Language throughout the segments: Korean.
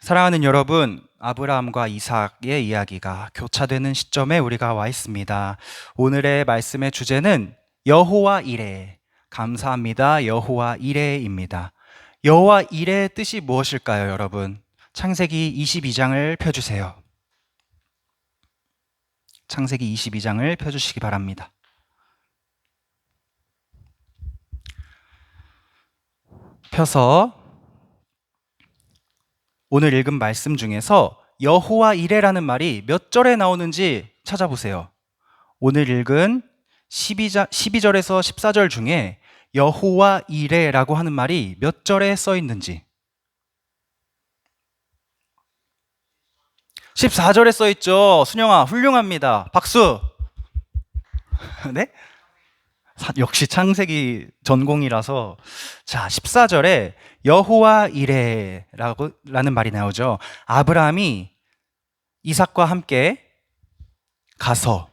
사랑하는 여러분, 아브라함과 이삭의 이야기가 교차되는 시점에 우리가 와 있습니다. 오늘의 말씀의 주제는 여호와 이레, 감사합니다. 여호와 이레입니다. 여호와 이레의 뜻이 무엇일까요, 여러분? 창세기 22장을 펴주세요. 창세기 22장을 펴주시기 바랍니다. 펴서 오늘 읽은 말씀 중에서 여호와 이레라는 말이 몇 절에 나오는지 찾아보세요. 오늘 읽은 12절에서 14절 중에 여호와 이레라고 하는 말이 몇 절에 써 있는지. 14절에 써 있죠. 순영아, 훌륭합니다. 박수. 네? 역시 창세기 전공이라서. 자, 14절에 여호와 이레라는 말이 나오죠. 아브라함이 이삭과 함께 가서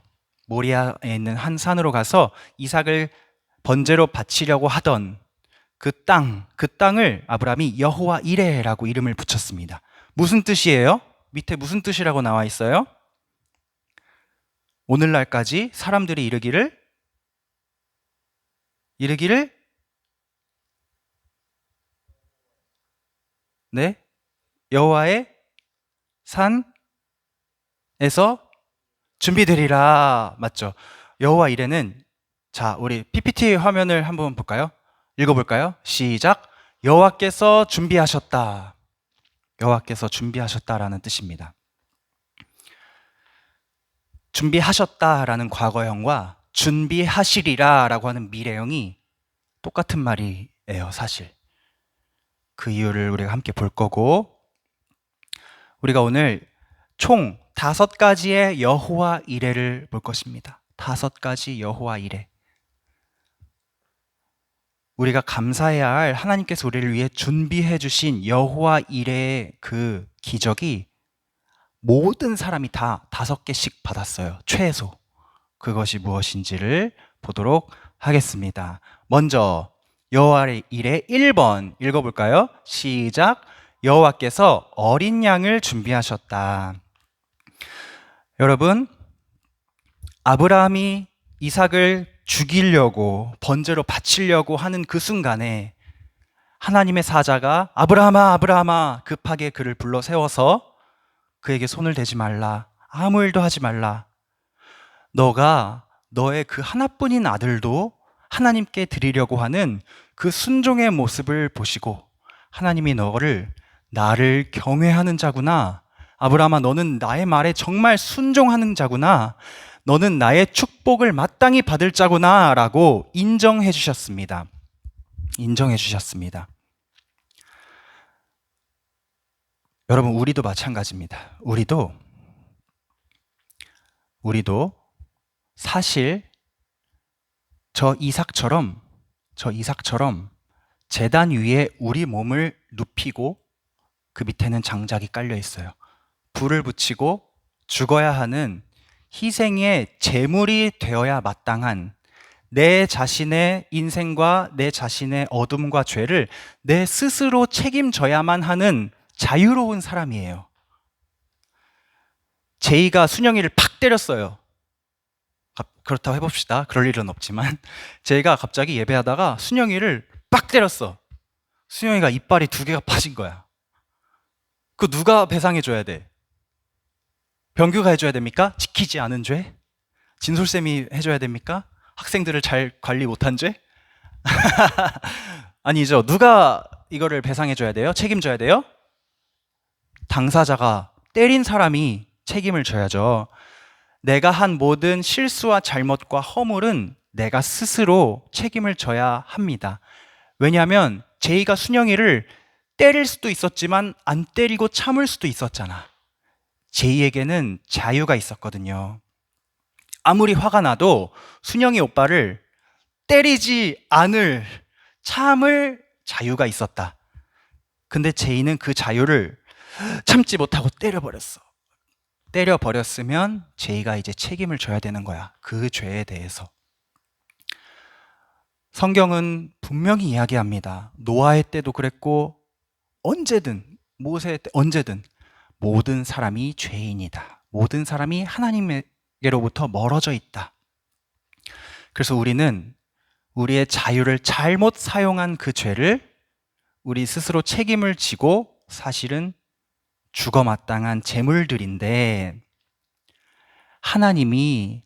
모리아에 있는 한 산으로 가서 이삭을 번제로 바치려고 하던 그 땅을 아브라함이 여호와 이레라고 이름을 붙였습니다. 무슨 뜻이에요? 밑에 무슨 뜻이라고 나와 있어요? 오늘날까지 사람들이 이르기를 네, 여호와의 산에서 준비되리라. 맞죠? 여호와 이레는, 자, 우리 PPT 화면을 한번 볼까요? 읽어볼까요? 시작. 여호와께서 준비하셨다. 여호와께서 준비하셨다라는 뜻입니다. 준비하셨다라는 과거형과 준비하시리라라고 하는 미래형이 똑같은 말이에요, 사실. 그 이유를 우리가 함께 볼 거고, 우리가 오늘 총 5가지의 여호와 이레를 볼 것입니다. 5가지 여호와 이레. 우리가 감사해야 할 하나님께서 우리를 위해 준비해 주신 여호와 이레의 그 기적이 모든 사람이 다 5개씩 받았어요. 최소. 그것이 무엇인지를 보도록 하겠습니다. 먼저 여호와 이레 1번 읽어볼까요? 시작. 여호와께서 어린 양을 준비하셨다. 여러분, 아브라함이 이삭을 죽이려고 번제로 바치려고 하는 그 순간에 하나님의 사자가 아브라함아, 아브라함아 급하게 그를 불러 세워서 그에게 손을 대지 말라. 아무 일도 하지 말라. 너가 너의 그 하나뿐인 아들도 하나님께 드리려고 하는 그 순종의 모습을 보시고 하나님이 나를 경외하는 자구나. 아브라함아, 너는 나의 말에 정말 순종하는 자구나. 너는 나의 축복을 마땅히 받을 자구나 라고 인정해 주셨습니다. 인정해 주셨습니다. 여러분, 우리도 마찬가지입니다. 우리도 사실 저 이삭처럼 제단 위에 우리 몸을 눕히고 그 밑에는 장작이 깔려 있어요. 불을 붙이고 죽어야 하는 희생의 제물이 되어야 마땅한 내 자신의 인생과 내 자신의 어둠과 죄를 내 스스로 책임져야만 하는 자유로운 사람이에요. 제이가 순영이를 팍 때렸어요. 그렇다고 해봅시다. 그럴 일은 없지만 제이가 갑자기 예배하다가 순영이를 빡 때렸어. 순영이가 이빨이 2개가 빠진 거야. 그거 누가 배상해줘야 돼? 병규가 해줘야 됩니까? 지키지 않은 죄? 진솔쌤이 해줘야 됩니까? 학생들을 잘 관리 못한 죄? 아니죠. 누가 이거를 배상해줘야 돼요? 책임져야 돼요? 당사자가, 때린 사람이 책임을 져야죠. 내가 한 모든 실수와 잘못과 허물은 내가 스스로 책임을 져야 합니다. 왜냐하면 제이가 순영이를 때릴 수도 있었지만 안 때리고 참을 수도 있었잖아. 제이에게는 자유가 있었거든요. 아무리 화가 나도 순영이 오빠를 때리지 않을, 참을 자유가 있었다. 근데 제이는 그 자유를 참지 못하고 때려버렸으면 제이가 이제 책임을 져야 되는 거야. 그 죄에 대해서. 성경은 분명히 이야기합니다. 노아의 때도 그랬고 언제든 모세 때 언제든 모든 사람이 죄인이다. 모든 사람이 하나님께로부터 멀어져 있다. 그래서 우리는 우리의 자유를 잘못 사용한 그 죄를 우리 스스로 책임을 지고 사실은 죽어 마땅한 제물들인데 하나님이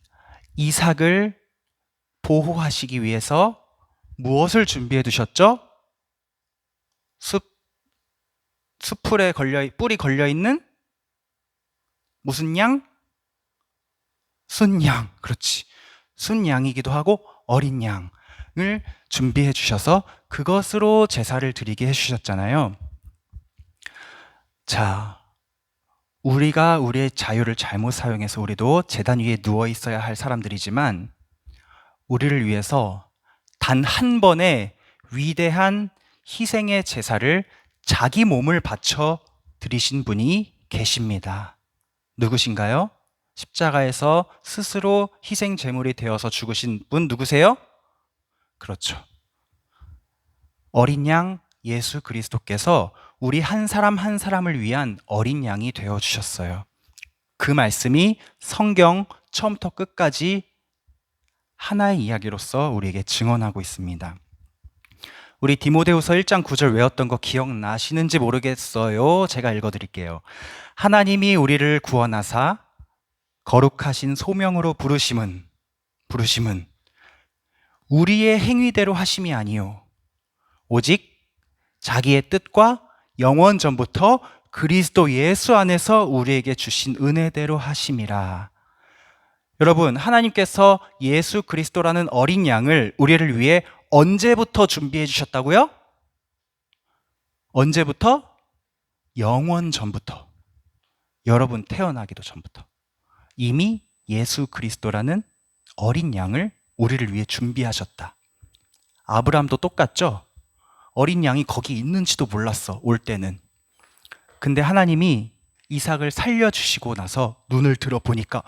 이삭을 보호하시기 위해서 무엇을 준비해 두셨죠? 숲풀에 뿔이 걸려 있는 무슨 양? 순양. 그렇지. 순양이기도 하고 어린 양을 준비해 주셔서 그것으로 제사를 드리게 해 주셨잖아요. 자, 우리가 우리의 자유를 잘못 사용해서 우리도 제단 위에 누워 있어야 할 사람들이지만 우리를 위해서 단 한 번의 위대한 희생의 제사를 자기 몸을 바쳐 드리신 분이 계십니다. 누구신가요? 십자가에서 스스로 희생 제물이 되어서 죽으신 분 누구세요? 그렇죠. 어린 양 예수 그리스도께서 우리 한 사람 한 사람을 위한 어린 양이 되어 주셨어요. 그 말씀이 성경 처음부터 끝까지 하나의 이야기로서 우리에게 증언하고 있습니다. 우리 디모데후서 1장 9절 외웠던 거 기억나시는지 모르겠어요. 제가 읽어드릴게요. 하나님이 우리를 구원하사 거룩하신 소명으로 부르심은 우리의 행위대로 하심이 아니요 오직 자기의 뜻과 영원 전부터 그리스도 예수 안에서 우리에게 주신 은혜대로 하심이라. 여러분, 하나님께서 예수 그리스도라는 어린 양을 우리를 위해 언제부터 준비해 주셨다고요? 언제부터? 영원 전부터. 여러분 태어나기도 전부터. 이미 예수 그리스도라는 어린 양을 우리를 위해 준비하셨다. 아브라함도 똑같죠? 어린 양이 거기 있는지도 몰랐어, 올 때는. 근데 하나님이 이삭을 살려주시고 나서 눈을 들어보니까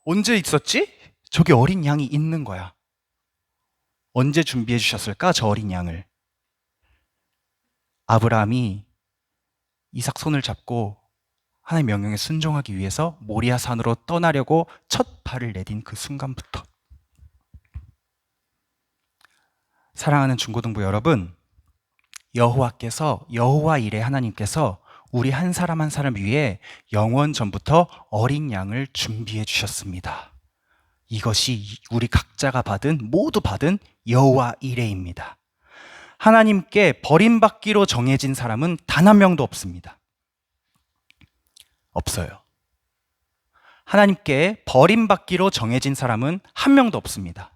언제 있었지? 저기 어린 양이 있는 거야. 언제 준비해 주셨을까? 저 어린 양을. 아브라함이 이삭 손을 잡고 하나님의 명령에 순종하기 위해서 모리아 산으로 떠나려고 첫 발을 내딘 그 순간부터. 사랑하는 중고등부 여러분, 여호와 이레 하나님께서 우리 한 사람 한 사람 위해 영원 전부터 어린 양을 준비해 주셨습니다. 이것이 우리 각자가 모두 받은 여호와 이레입니다. 하나님께 버림받기로 정해진 사람은 단 한 명도 없습니다. 없어요. 하나님께 버림받기로 정해진 사람은 한 명도 없습니다.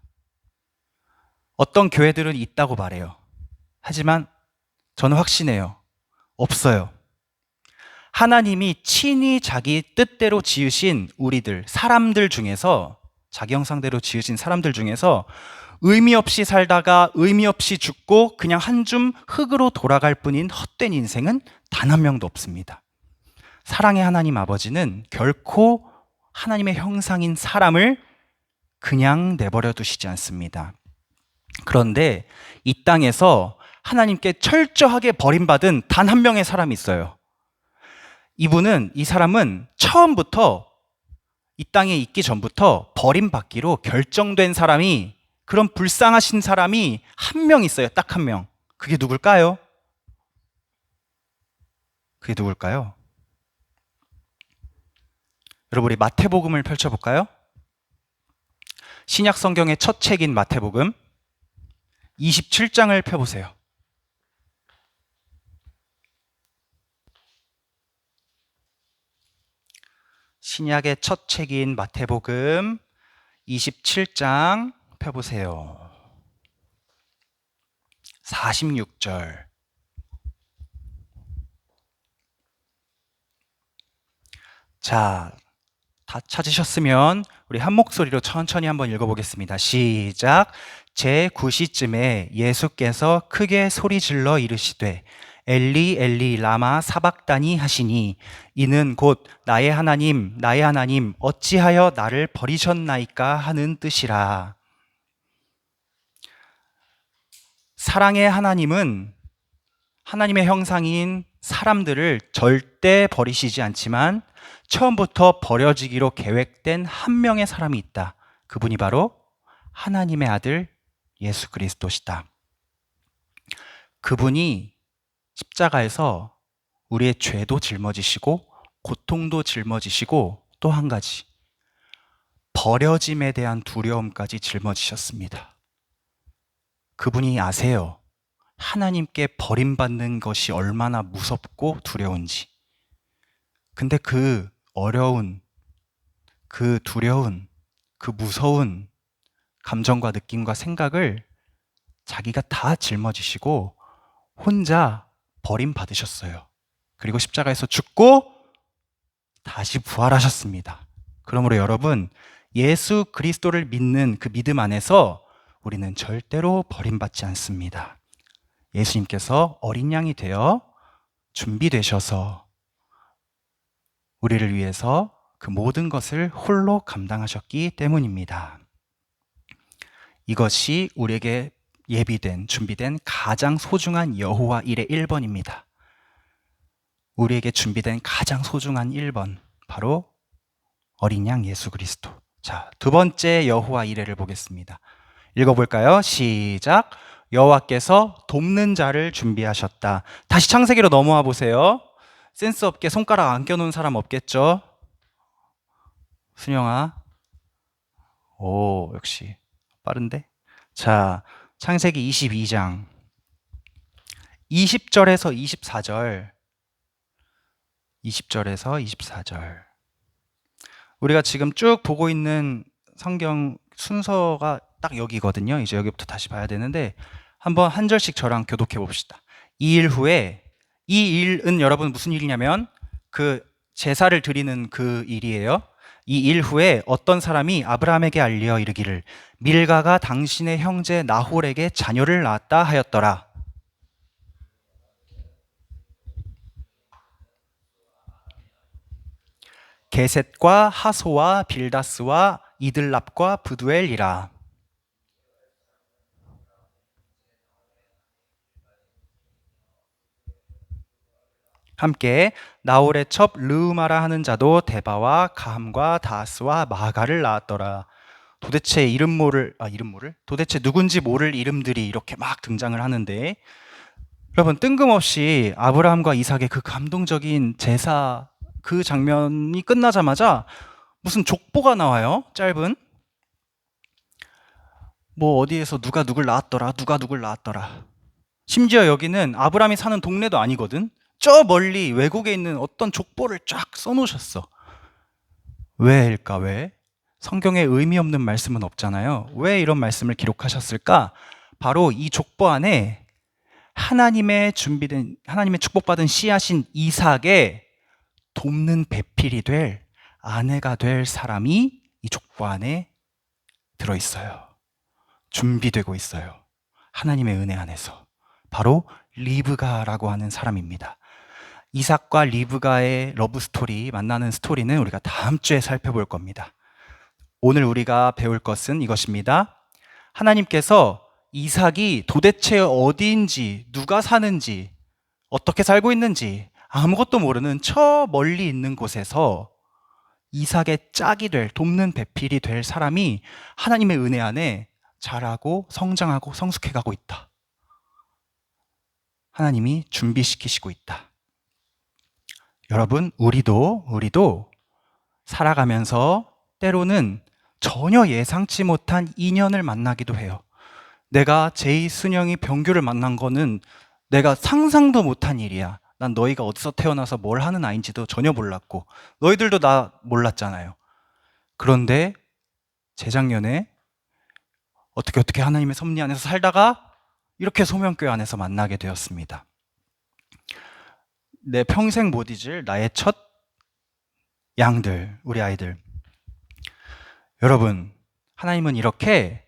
어떤 교회들은 있다고 말해요. 하지만 저는 확신해요. 없어요. 하나님이 친히 자기 뜻대로 지으신 우리들, 사람들 중에서, 자기 형상대로 지으신 사람들 중에서 의미 없이 살다가 의미 없이 죽고 그냥 한 줌 흙으로 돌아갈 뿐인 헛된 인생은 단 한 명도 없습니다. 사랑의 하나님 아버지는 결코 하나님의 형상인 사람을 그냥 내버려 두시지 않습니다. 그런데 이 땅에서 하나님께 철저하게 버림받은 단 한 명의 사람이 있어요. 이 사람은 처음부터 이 땅에 있기 전부터 버림받기로 결정된 사람이, 그런 불쌍하신 사람이 한 명 있어요. 딱 한 명. 그게 누굴까요? 그게 누굴까요? 여러분, 우리 마태복음을 펼쳐볼까요? 신약 성경의 첫 책인 마태복음 27장을 펴보세요. 신약의 첫 책인 마태복음 27장 펴보세요. 46절. 자, 다 찾으셨으면 우리 한 목소리로 천천히 한번 읽어보겠습니다. 시작. 제9시쯤에 예수께서 크게 소리질러 이르시되 엘리 엘리 라마 사박다니 하시니 이는 곧 나의 하나님 어찌하여 나를 버리셨나이까 하는 뜻이라. 사랑의 하나님은 하나님의 형상인 사람들을 절대 버리시지 않지만 처음부터 버려지기로 계획된 한 명의 사람이 있다. 그분이 바로 하나님의 아들 예수 그리스도시다. 그분이 십자가에서 우리의 죄도 짊어지시고 고통도 짊어지시고 또 한 가지 버려짐에 대한 두려움까지 짊어지셨습니다. 그분이 아세요. 하나님께 버림받는 것이 얼마나 무섭고 두려운지. 근데 그 어려운, 그 두려운, 그 무서운 감정과 느낌과 생각을 자기가 다 짊어지시고 혼자 버림받으셨어요. 그리고 십자가에서 죽고 다시 부활하셨습니다. 그러므로 여러분, 예수 그리스도를 믿는 그 믿음 안에서 우리는 절대로 버림받지 않습니다. 예수님께서 어린 양이 되어 준비되셔서 우리를 위해서 그 모든 것을 홀로 감당하셨기 때문입니다. 이것이 우리에게 예비된, 준비된 가장 소중한 여호와 일의 1번입니다. 우리에게 준비된 가장 소중한 1번, 바로 어린 양 예수 그리스도. 자, 두 번째 여호와 일회를 보겠습니다. 읽어볼까요? 시작. 여호와께서 돕는 자를 준비하셨다. 다시 창세기로 넘어와 보세요. 센스 없게 손가락 안 껴놓은 사람 없겠죠? 순영아. 오, 역시 빠른데? 자, 창세기 22장 20절에서 24절 20절에서 24절 우리가 지금 쭉 보고 있는 성경 순서가 딱 여기거든요. 이제 여기부터 다시 봐야 되는데 한번 한 절씩 저랑 교독해 봅시다. 이 일 후에, 이 일은 여러분 무슨 일이냐면 그 제사를 드리는 그 일이에요. 이 일 후에 어떤 사람이 아브라함에게 알려 이르기를 밀가가 당신의 형제 나홀에게 자녀를 낳았다 하였더라. 게셋과 하소와 빌다스와 이들랍과 부두엘이라. 함께 나홀의 첩 르우마라 하는 자도 데바와 가함과 다스와 마가를 낳았더라. 도대체 도대체 누군지 모를 이름들이 이렇게 막 등장을 하는데 여러분 뜬금없이 아브라함과 이삭의 그 감동적인 제사 그 장면이 끝나자마자 무슨 족보가 나와요. 짧은 뭐 어디에서 누가 누굴 낳았더라, 누가 누굴 낳았더라. 심지어 여기는 아브라함이 사는 동네도 아니거든. 저 멀리 외국에 있는 어떤 족보를 쫙 써놓으셨어. 왜일까? 왜? 성경에 의미 없는 말씀은 없잖아요. 왜 이런 말씀을 기록하셨을까? 바로 이 족보 안에 하나님의 축복받은 씨앗인 이삭의 돕는 배필이 될 아내가 될 사람이 이 족보 안에 들어있어요. 준비되고 있어요. 하나님의 은혜 안에서. 바로 리브가라고 하는 사람입니다. 이삭과 리브가의 러브 스토리, 만나는 스토리는 우리가 다음 주에 살펴볼 겁니다. 오늘 우리가 배울 것은 이것입니다. 하나님께서 이삭이 도대체 어디인지, 누가 사는지, 어떻게 살고 있는지 아무것도 모르는 저 멀리 있는 곳에서 이삭의 짝이 될, 돕는 배필이 될 사람이 하나님의 은혜 안에 자라고 성장하고 성숙해가고 있다. 하나님이 준비시키시고 있다. 여러분, 우리도 살아가면서 때로는 전혀 예상치 못한 인연을 만나기도 해요. 내가 제이, 순영이, 병규를 만난 거는 내가 상상도 못한 일이야. 난 너희가 어디서 태어나서 뭘 하는 아이인지도 전혀 몰랐고 너희들도 나 몰랐잖아요. 그런데 재작년에 어떻게 하나님의 섭리 안에서 살다가 이렇게 소명교회 안에서 만나게 되었습니다. 내 평생 못 잊을 나의 첫 양들, 우리 아이들. 여러분, 하나님은 이렇게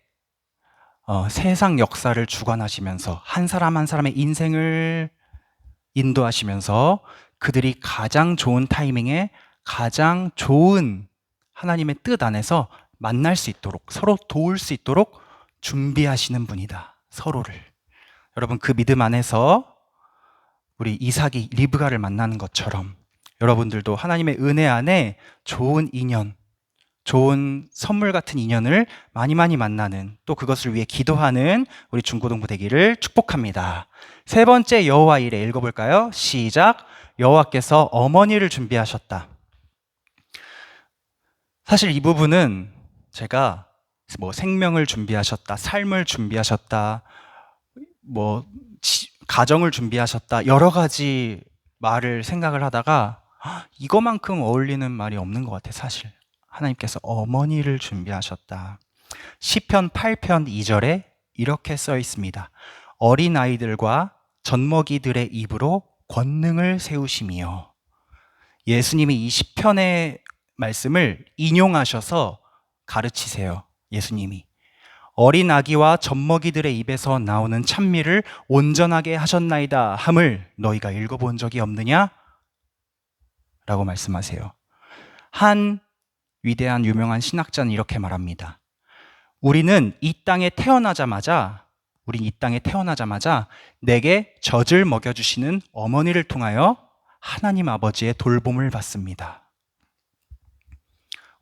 세상 역사를 주관하시면서 한 사람 한 사람의 인생을 인도하시면서 그들이 가장 좋은 타이밍에 가장 좋은 하나님의 뜻 안에서 만날 수 있도록, 서로 도울 수 있도록 준비하시는 분이다. 서로를. 여러분, 그 믿음 안에서 우리 이삭이 리브가를 만나는 것처럼 여러분들도 하나님의 은혜 안에 좋은 인연, 좋은 선물 같은 인연을 많이 만나는, 또 그것을 위해 기도하는 우리 중고등부 되기를 축복합니다. 세 번째 여호와 일에 읽어볼까요? 시작. 여호와께서 어머니를 준비하셨다. 사실 이 부분은 제가 생명을 준비하셨다, 삶을 준비하셨다, 가정을 준비하셨다, 여러 가지 말을 생각을 하다가 이거만큼 어울리는 말이 없는 것 같아요. 사실 하나님께서 어머니를 준비하셨다. 시편 8편 2절에 이렇게 써 있습니다. 어린아이들과 젖먹이들의 입으로 권능을 세우심이요. 예수님이 이 시편의 말씀을 인용하셔서 가르치세요. 예수님이 어린 아기와 젖먹이들의 입에서 나오는 찬미를 온전하게 하셨나이다 함을 너희가 읽어본 적이 없느냐? 라고 말씀하세요. 한 위대한 유명한 신학자는 이렇게 말합니다. 우린 이 땅에 태어나자마자 내게 젖을 먹여주시는 어머니를 통하여 하나님 아버지의 돌봄을 받습니다.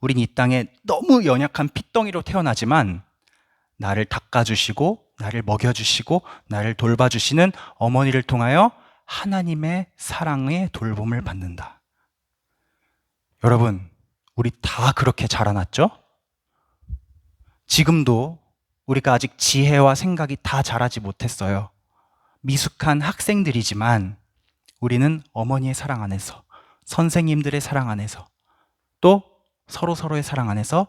우린 이 땅에 너무 연약한 핏덩이로 태어나지만 나를 닦아주시고 나를 먹여주시고 나를 돌봐주시는 어머니를 통하여 하나님의 사랑의 돌봄을 받는다. 여러분, 우리 다 그렇게 자라났죠? 지금도 우리가 아직 지혜와 생각이 다 자라지 못했어요. 미숙한 학생들이지만 우리는 어머니의 사랑 안에서, 선생님들의 사랑 안에서, 또 서로의 사랑 안에서,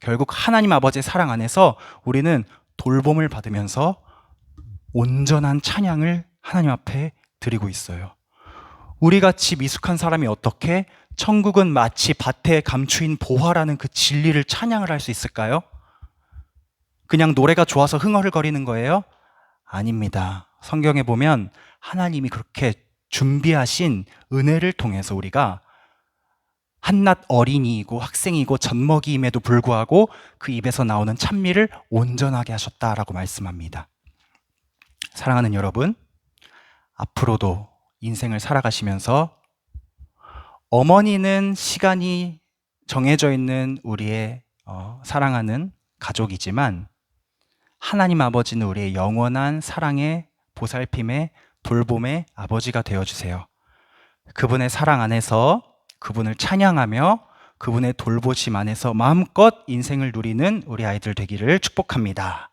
결국 하나님 아버지의 사랑 안에서 우리는 돌봄을 받으면서 온전한 찬양을 하나님 앞에 드리고 있어요. 우리같이 미숙한 사람이 어떻게 천국은 마치 밭에 감추인 보화라는 그 진리를 찬양을 할 수 있을까요? 그냥 노래가 좋아서 흥얼거리는 거예요? 아닙니다. 성경에 보면 하나님이 그렇게 준비하신 은혜를 통해서 우리가 한낱 어린이이고 학생이고 젖먹이임에도 불구하고 그 입에서 나오는 찬미를 온전하게 하셨다라고 말씀합니다. 사랑하는 여러분, 앞으로도 인생을 살아가시면서 어머니는 시간이 정해져 있는 우리의 사랑하는 가족이지만 하나님 아버지는 우리의 영원한 사랑의 보살핌의 돌봄의 아버지가 되어주세요. 그분의 사랑 안에서 그분을 찬양하며 그분의 돌보심 안에서 마음껏 인생을 누리는 우리 아이들 되기를 축복합니다.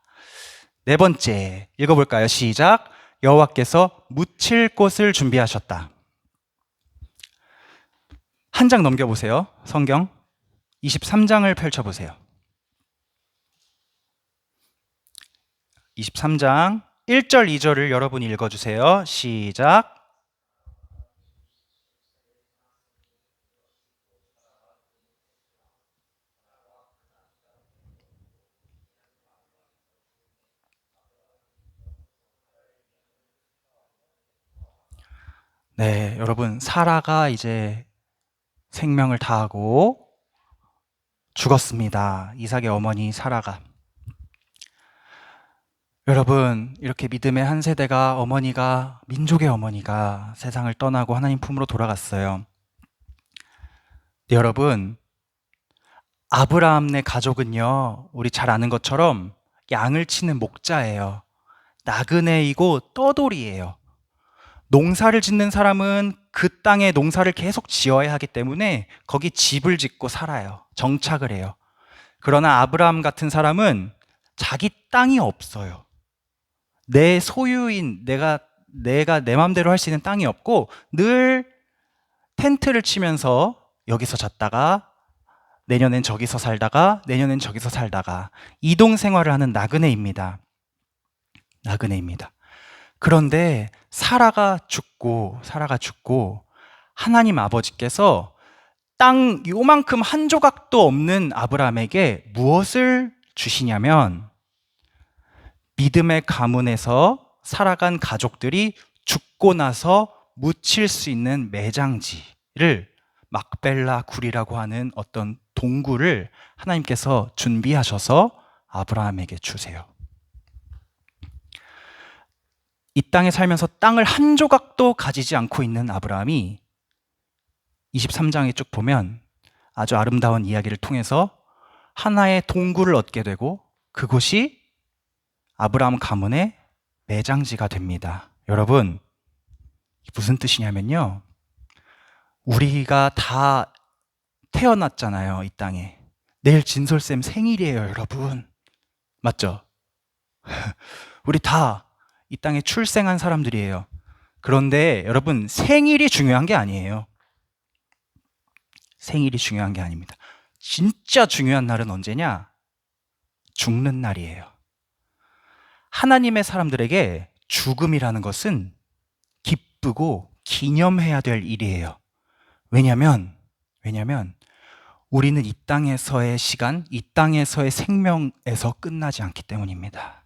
네 번째 읽어볼까요? 시작. 여호와께서 묻힐 곳을 준비하셨다. 한 장 넘겨보세요. 성경 23장을 펼쳐보세요. 23장 1절 2절을 여러분이 읽어주세요. 시작. 네, 여러분, 사라가 이제 생명을 다하고 죽었습니다. 이삭의 어머니 사라가. 여러분, 이렇게 믿음의 한 세대가 민족의 어머니가 세상을 떠나고 하나님 품으로 돌아갔어요. 네, 여러분, 아브라함네 가족은요, 우리 잘 아는 것처럼 양을 치는 목자예요. 나그네이고 떠돌이에요. 농사를 짓는 사람은 그 땅에 농사를 계속 지어야 하기 때문에 거기 집을 짓고 살아요. 정착을 해요. 그러나 아브라함 같은 사람은 자기 땅이 없어요. 내 소유인, 내가 내 마음대로 할 수 있는 땅이 없고 늘 텐트를 치면서 여기서 잤다가 내년엔 저기서 살다가 내년엔 저기서 살다가 이동 생활을 하는 나그네입니다. 그런데 사라가 죽고 하나님 아버지께서 땅 요만큼 한 조각도 없는 아브라함에게 무엇을 주시냐면 믿음의 가문에서 살아간 가족들이 죽고 나서 묻힐 수 있는 매장지를 막벨라 굴이라고 하는 어떤 동굴을 하나님께서 준비하셔서 아브라함에게 주세요. 이 땅에 살면서 땅을 한 조각도 가지지 않고 있는 아브라함이 23장에 쭉 보면 아주 아름다운 이야기를 통해서 하나의 동굴을 얻게 되고 그곳이 아브라함 가문의 매장지가 됩니다. 여러분, 무슨 뜻이냐면요. 우리가 다 태어났잖아요, 이 땅에. 내일 진솔쌤 생일이에요, 여러분. 맞죠? 우리 다 이 땅에 출생한 사람들이에요. 그런데 여러분, 생일이 중요한 게 아니에요. 생일이 중요한 게 아닙니다. 진짜 중요한 날은 언제냐? 죽는 날이에요. 하나님의 사람들에게 죽음이라는 것은 기쁘고 기념해야 될 일이에요. 왜냐면 우리는 이 땅에서의 시간, 이 땅에서의 생명에서 끝나지 않기 때문입니다.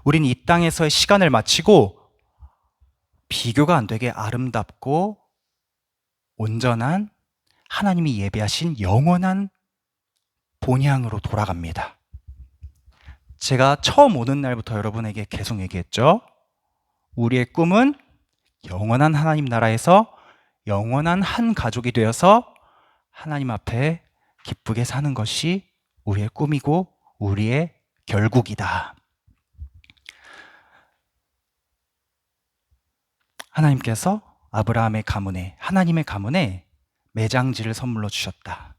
우리는 이 땅에서의 시간을 마치고 비교가 안 되게 아름답고 온전한 하나님이 예비하신 영원한 본향으로 돌아갑니다. 제가 처음 오는 날부터 여러분에게 계속 얘기했죠. 우리의 꿈은 영원한 하나님 나라에서 영원한 한 가족이 되어서 하나님 앞에 기쁘게 사는 것이 우리의 꿈이고 우리의 결국이다. 하나님께서 아브라함의 가문에, 하나님의 가문에 매장지를 선물로 주셨다.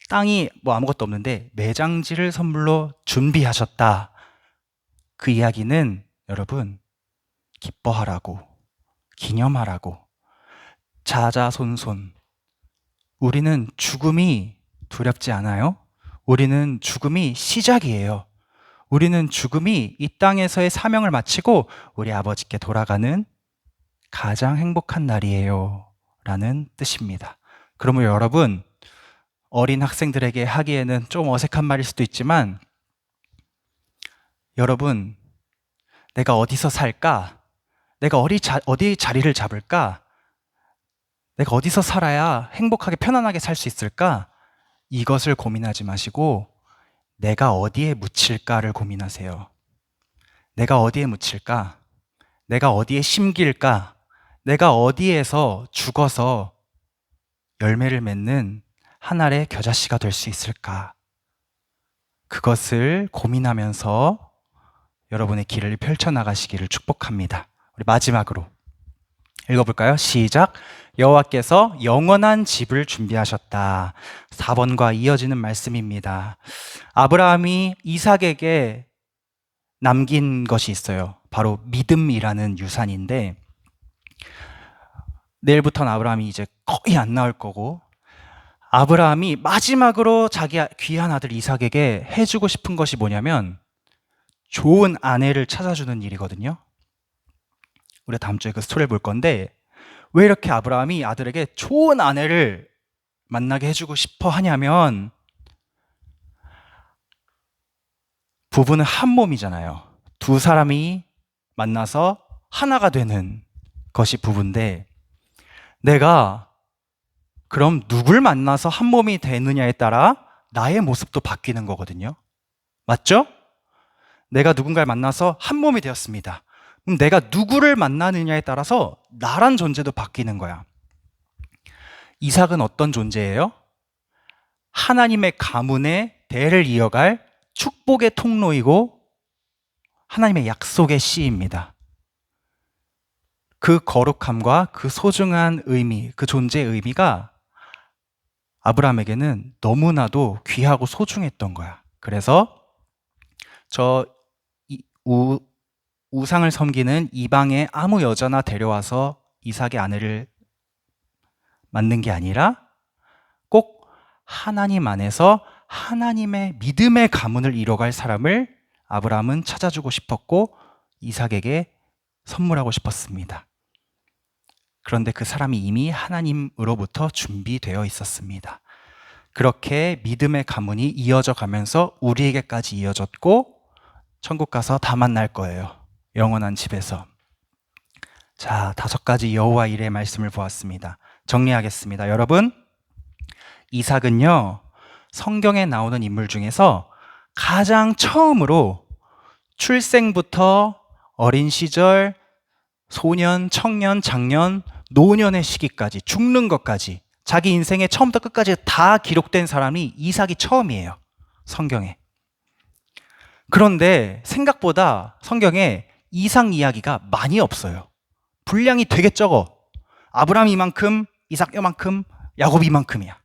땅이 뭐 아무것도 없는데 매장지를 선물로 준비하셨다. 그 이야기는 여러분, 기뻐하라고, 기념하라고, 자자손손. 우리는 죽음이 두렵지 않아요? 우리는 죽음이 시작이에요. 우리는 죽음이 이 땅에서의 사명을 마치고 우리 아버지께 돌아가는 가장 행복한 날이에요. 라는 뜻입니다. 그러면 여러분, 어린 학생들에게 하기에는 좀 어색한 말일 수도 있지만, 여러분, 내가 어디서 살까? 내가 어디 자리를 잡을까? 내가 어디서 살아야 행복하게 편안하게 살 수 있을까? 이것을 고민하지 마시고 내가 어디에 묻힐까를 고민하세요. 내가 어디에 묻힐까? 내가 어디에 심길까? 내가 어디에서 죽어서 열매를 맺는 한 알의 겨자씨가 될 수 있을까? 그것을 고민하면서 여러분의 길을 펼쳐나가시기를 축복합니다. 우리 마지막으로 읽어볼까요? 시작. 여호와께서 영원한 집을 준비하셨다. 4번과 이어지는 말씀입니다. 아브라함이 이삭에게 남긴 것이 있어요. 바로 믿음이라는 유산인데, 내일부터는 아브라함이 이제 거의 안 나올 거고, 아브라함이 마지막으로 자기 귀한 아들 이삭에게 해주고 싶은 것이 뭐냐면 좋은 아내를 찾아주는 일이거든요. 우리가 다음 주에 그 스토리를 볼 건데, 왜 이렇게 아브라함이 아들에게 좋은 아내를 만나게 해주고 싶어 하냐면, 부부는 한 몸이잖아요. 두 사람이 만나서 하나가 되는 것이 부부인데, 내가 그럼 누굴 만나서 한 몸이 되느냐에 따라 나의 모습도 바뀌는 거거든요. 맞죠? 내가 누군가를 만나서 한 몸이 되었습니다. 그럼 내가 누구를 만나느냐에 따라서 나란 존재도 바뀌는 거야. 이삭은 어떤 존재예요? 하나님의 가문의 대를 이어갈 축복의 통로이고 하나님의 약속의 씨입니다. 그 거룩함과 그 소중한 의미, 그 존재의 의미가 아브라함에게는 너무나도 귀하고 소중했던 거야. 그래서 저 우상을 섬기는 이방의 아무 여자나 데려와서 이삭의 아내를 만든 게 아니라 꼭 하나님 안에서 하나님의 믿음의 가문을 이뤄갈 사람을 아브라함은 찾아주고 싶었고 이삭에게 선물하고 싶었습니다. 그런데 그 사람이 이미 하나님으로부터 준비되어 있었습니다. 그렇게 믿음의 가문이 이어져 가면서 우리에게까지 이어졌고 천국 가서 다 만날 거예요. 영원한 집에서. 자, 5가지 여호와 일의 말씀을 보았습니다. 정리하겠습니다. 여러분, 이삭은요, 성경에 나오는 인물 중에서 가장 처음으로 출생부터 어린 시절, 소년, 청년, 장년, 노년의 시기까지, 죽는 것까지 자기 인생의 처음부터 끝까지 다 기록된 사람이 이삭이 처음이에요. 성경에. 그런데 생각보다 성경에 이삭 이야기가 많이 없어요. 분량이 되게 적어. 아브라함 이만큼, 이삭 요만큼, 야곱 이만큼이야.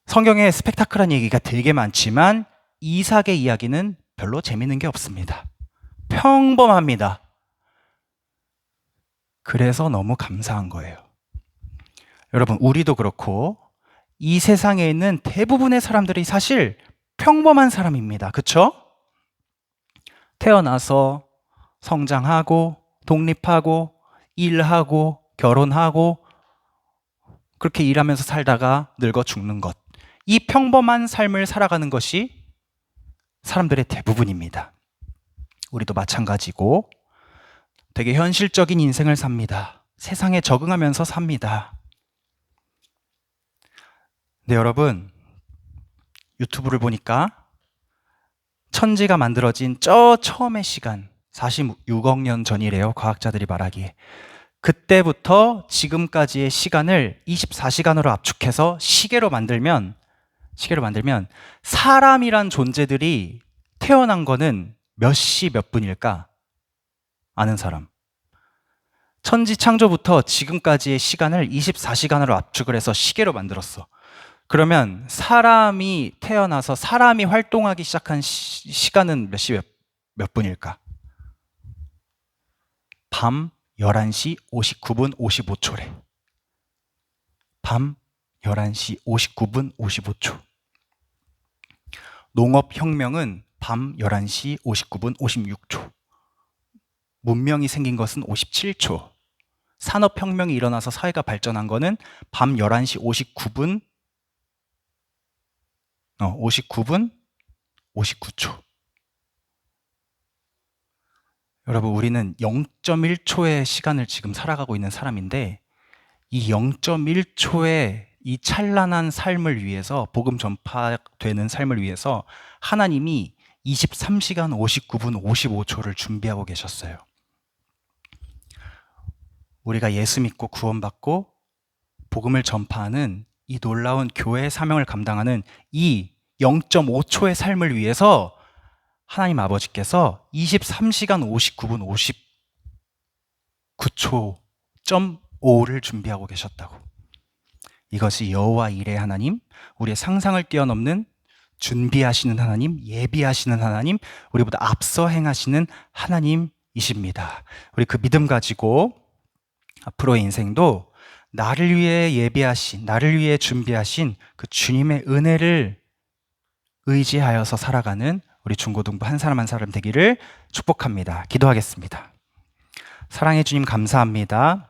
성경에 스펙타클한 얘기가 되게 많지만 이삭의 이야기는 별로 재밌는 게 없습니다. 평범합니다. 그래서 너무 감사한 거예요. 여러분, 우리도 그렇고 이 세상에 있는 대부분의 사람들이 사실 평범한 사람입니다. 그쵸? 태어나서 성장하고 독립하고 일하고 결혼하고 그렇게 일하면서 살다가 늙어 죽는 것. 이 평범한 삶을 살아가는 것이 사람들의 대부분입니다. 우리도 마찬가지고 되게 현실적인 인생을 삽니다. 세상에 적응하면서 삽니다. 네, 여러분, 유튜브를 보니까 천지가 만들어진 저 처음의 시간, 46억 년 전이래요. 과학자들이 말하기에. 그때부터 지금까지의 시간을 24시간으로 압축해서 시계로 만들면 사람이란 존재들이 태어난 거는 몇 시 몇 분일까? 아는 사람. 천지 창조부터 지금까지의 시간을 24시간으로 압축을 해서 시계로 만들었어. 그러면 사람이 태어나서 사람이 활동하기 시작한 시간은 몇 시 몇 분일까? 밤 11시 59분 55초래. 밤 11시 59분 55초. 농업혁명은 밤 11시 59분 56초. 문명이 생긴 것은 57초. 산업혁명이 일어나서 사회가 발전한 거는 밤 11시 59분 59초. 여러분, 우리는 0.1초의 시간을 지금 살아가고 있는 사람인데 이 0.1초의 이 찬란한 삶을 위해서, 복음 전파되는 삶을 위해서 하나님이 23시간 59분 55초를 준비하고 계셨어요. 우리가 예수 믿고 구원받고 복음을 전파하는 이 놀라운 교회의 사명을 감당하는 이 0.5초의 삶을 위해서 하나님 아버지께서 23시간 59분 59초.5를 준비하고 계셨다고. 이것이 여호와 일의 하나님, 우리의 상상을 뛰어넘는 준비하시는 하나님, 예비하시는 하나님, 우리보다 앞서 행하시는 하나님이십니다. 우리 그 믿음 가지고 앞으로의 인생도 나를 위해 예비하신, 나를 위해 준비하신 그 주님의 은혜를 의지하여서 살아가는 우리 중고등부 한 사람 한 사람 되기를 축복합니다. 기도하겠습니다. 사랑해 주님 감사합니다.